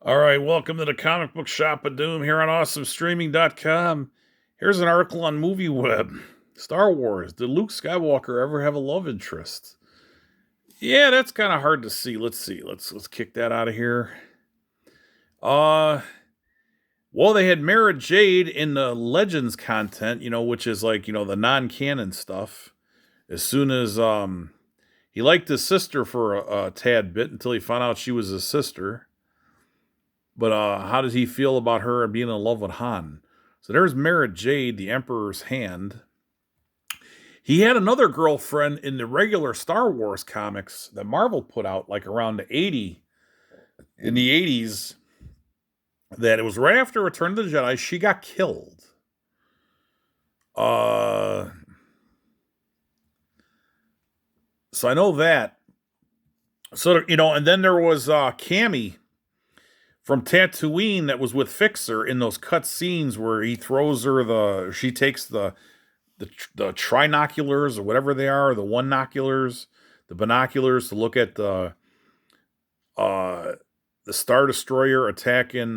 All right, welcome to the comic book shop of doom here on awesomestreaming.com. Here's an article on MovieWeb. Star Wars. Did Luke Skywalker ever have a love interest? Yeah, that's kind of hard to see. Let's see. Let's kick that out of here. Uh well, they had Mara Jade in the Legends content, which is like, the non-canon stuff. As soon as he liked his sister for a tad bit until he found out she was his sister. But how does he feel about her being in love with Han? So there's Mara Jade, the Emperor's hand. He had another girlfriend in the regular Star Wars comics that Marvel put out, like around in the 80s. That it was right after Return of the Jedi. She got killed. So I know that. So and then there was Cammy from Tatooine that was with Fixer in those cut scenes where he throws her she takes the trinoculars or whatever they are, the one-noculars, the binoculars to look at the Star Destroyer attacking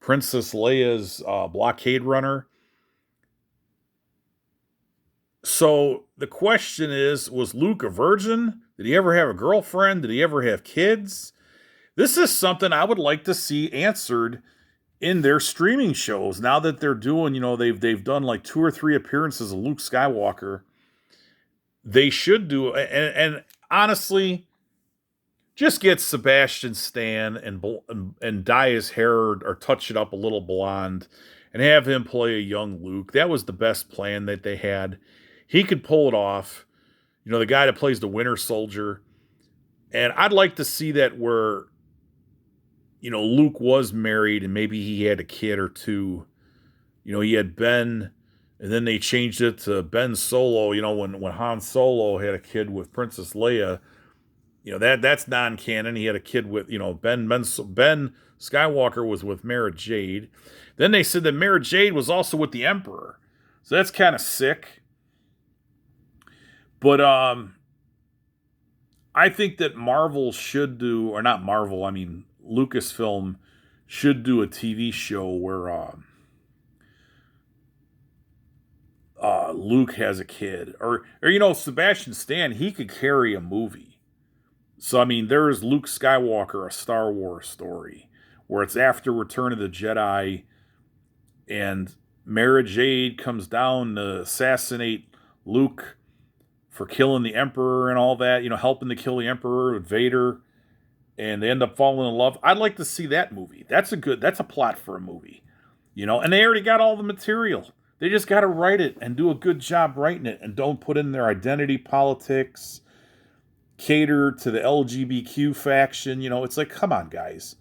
Princess Leia's blockade runner. So the question is, was Luke a virgin? Did he ever have a girlfriend? Did he ever have kids? This is something I would like to see answered in their streaming shows. Now that they're doing, they've done like 2 or 3 appearances of Luke Skywalker. They should do, and honestly, just get Sebastian Stan and dye his hair or touch it up a little blonde and have him play a young Luke. That was the best plan that they had. He could pull it off. The guy that plays the Winter Soldier. And I'd like to see that where Luke was married and maybe he had a kid or two. He had Ben, and then they changed it to Ben Solo. When Han Solo had a kid with Princess Leia, that's non-canon. He had a kid with, Ben Skywalker was with Mara Jade. Then they said that Mara Jade was also with the Emperor. So that's kind of sick. But I think that Marvel should do, or not Marvel, I mean Lucasfilm should do a TV show where Luke has a kid, or Sebastian Stan, he could carry a movie. So I mean, there is Luke Skywalker, a Star Wars story, where it's after Return of the Jedi, and Mara Jade comes down to assassinate Luke for killing the Emperor and all that, helping to kill the Emperor with Vader, and they end up falling in love. I'd like to see that movie. That's a plot for a movie, and they already got all the material. They just got to write it and do a good job writing it, and don't put in their identity politics, cater to the LGBTQ faction. It's like, come on, guys.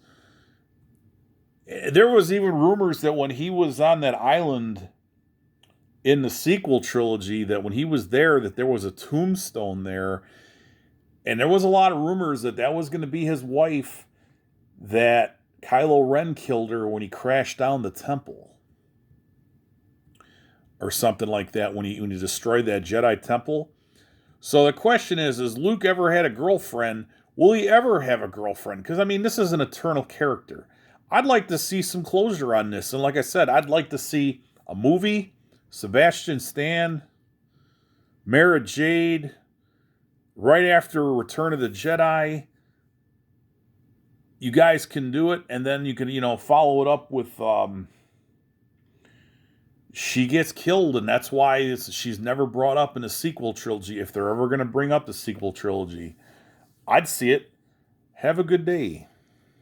There was even rumors that when he was on that island in the sequel trilogy, that when he was there, that there was a tombstone there. And there was a lot of rumors that was going to be his wife, that Kylo Ren killed her when he crashed down the temple. Or something like that, when he destroyed that Jedi temple. So the question is Luke ever had a girlfriend? Will he ever have a girlfriend? Because, I mean, this is an eternal character. I'd like to see some closure on this. And like I said, I'd like to see a movie, Sebastian Stan, Mara Jade, right after Return of the Jedi. You guys can do it, and then you can, follow it up with she gets killed, and that's why she's never brought up in the sequel trilogy. If they're ever going to bring up the sequel trilogy, I'd see it. Have a good day.